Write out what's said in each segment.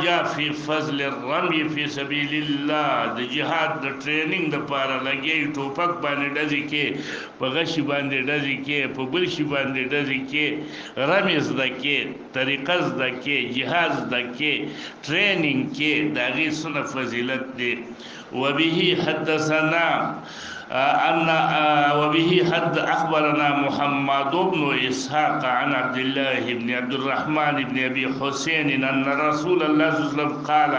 یا فی فضل الرمی فی سبیل الله د جهاد د ټریننګ د پاره لګي ټوپک باندې ډزې کې په غشي باندې ډزې کې په بل شي باندې ډزې کې رمی زده کې طریقه زده کې جهاد زده کې ټریننګ کې د هغې څونه فضیلت دی وبه حدثنا وبه حد أخبرنا محمد بن إسحاق عن عبد الله بن عبد الرحمن بن أبي حسين أن رسول الله صلى الله عليه وسلم قال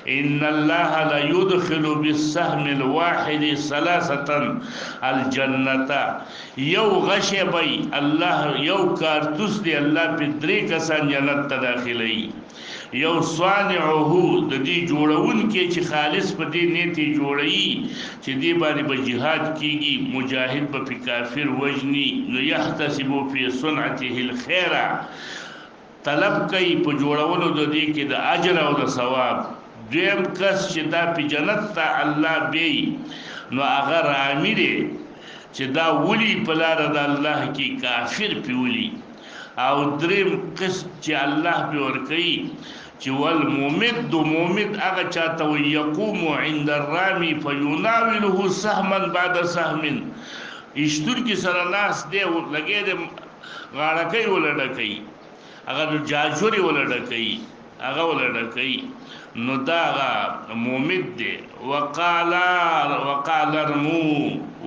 إن الله لا يدخل بالسهم الواحد ثلاثة الجنة يو غشبي الله يو كارتوس دي الله بدري كسان جنت داخلي یو صانعه د دې جوړون کې چې خالص په دې نیت جوړي چې دې باندې به جهاد کیږي مجاهد به کافر وجني نو يحتسب في صنعته الخير طلب کوي په جوړولو د دې کې د اجر او د ثواب دویم کس چې دا په جنت ته الله بي نو هغه امیر چې دا ولي په لار د الله کې کافر پیولي او دریم قسم چې الله به ور کوي چې والممد ممد هغه چاته يقوم عند الرامي فيناوله سهما بعد سهم اشتر کی سره ناس دی لګي د غاړه کوي ولډکې هغه جاجوري ولډکې هغه ولډکې نو دا ممد دی وقال ارمو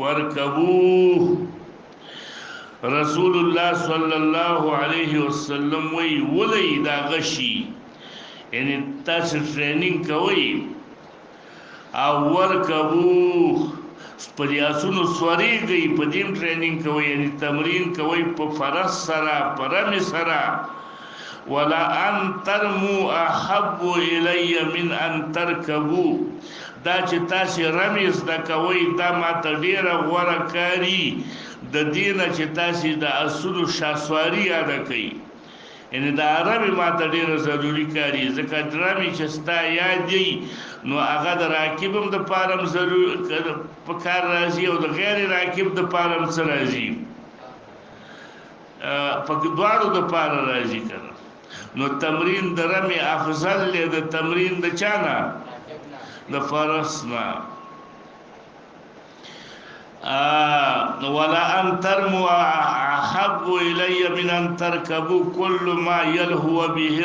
وركبوه رسول الله صلی الله علیه وسلم وی ولې دا غشي یعنی تاسو ټریننګ کوي او ورکبو پریاسونو سوریږي په دې ټریننګ کوي یعنی تمرین کوي په فرض سره پرم سره ولا ان ترمو احب الی من ان ترکبو دا چې تاسو رمیز دا کوي دا ماته ډیره غوړه کاری د دینه چې تاسو د اصول شاسواری یاد کړئ ان دا عربي ماته ډیره ضروری کاری ځکه درامي چې ستا یاد دی نو هغه د راکبم د پارم ضرور په کار راځي او د غیر راکب د پارم سره راځي په دواړو د پار راځي کنه نو تمرین د رمي افضل له د تمرین د چانا د فرسنا ولا ان ترموا احب الي من ان تركبوا كل ما يلهو به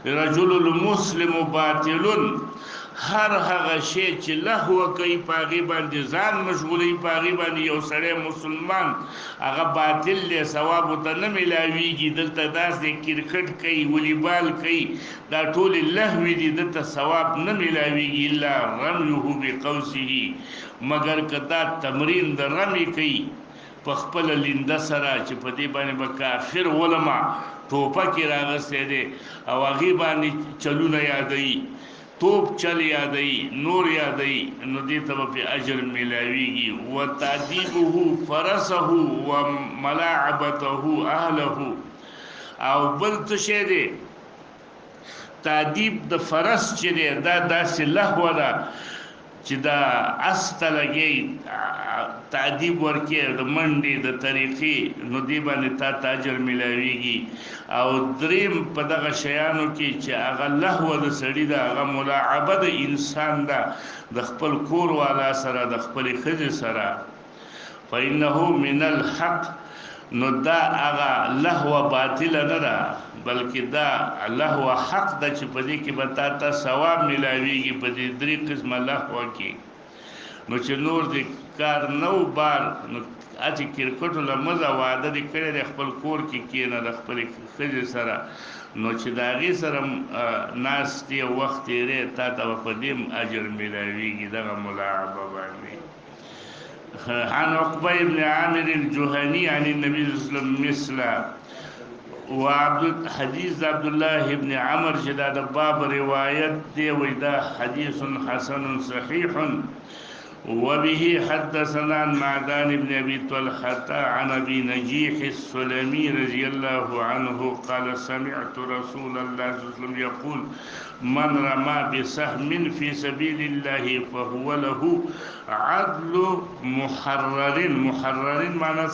الرجل المسلم باطل هر هغه شی چې لهو کوي پاغي باندې ځان مشغولي پاغي باندې یو سړی مسلمان هغه باطل له ثواب ته نه ملاويږي دلته داس د کرکټ کوي والیبال کوي دا ټول لهوي دي دلته ثواب نه ملاويږي الا رميه بقوسه مگر کدا تمرین د رمي کوي په خپل لنده سره چې په دې باندې به کافر ولما ټوپک راغسته دي او هغه باندې چلونه یادای توپ چل یادای نور یادای نو دې ته په اجر ملاويږي وتعذيبه فرسه وملاعبته اهله او بل څه شه دي تعذيب د فرس چې دی دا داسې لهو ده چې دا استلګي تعذيب ورکه د منډي د طریقې نو دی باندې تا تاجر ملاويږي او دریم په دغه شیانو کې چې هغه لهو د سړی دا هغه ملاعبه د انسان دا د خپل کور والا سره د خپل خځې سره فإنه من الحق نو دا هغه لهو باطل نه ده بلکې دا لهو حق د چې په دې کې به تا ثواب ملاويږي په دې درې قسمه لهو کې نو چې نور دې کار نو بار نو اته کرکټ له مزه واده دې کړې د خپل کور کې کېنه د خپل خځې سره نو چې دا غي سره ناس دې وخت یې تا ته په دې اجر ملاويږي دغه ملاعبه باندې عن عقبة بن عامر الجهني عن النبي صلى الله عليه وسلم مثله وعبد حديث عبد الله بن عمر جداد باب رواية دي وإذا حديث حسن صحيح وبه حدثنا عن معدان بن أبي طلحة عن أبي نجيح السلمي رضي الله عنه قال سمعت رسول الله صلى الله عليه وسلم يقول من رمى بسهم في سبيل الله فهو له عدل محرر معنى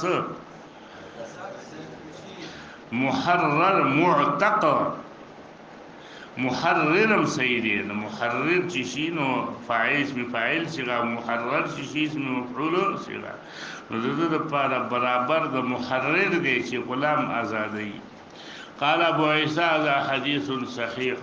محرر معتق محررم صحیح دی نو محرر چې شي نو فاعل اسم فاعل صيغه محرر چې شي اسم مفعول صيغه نو د لپاره برابر د محرر دی چې غلام آزادي. قال ابو عيسى هذا حديث صحيح.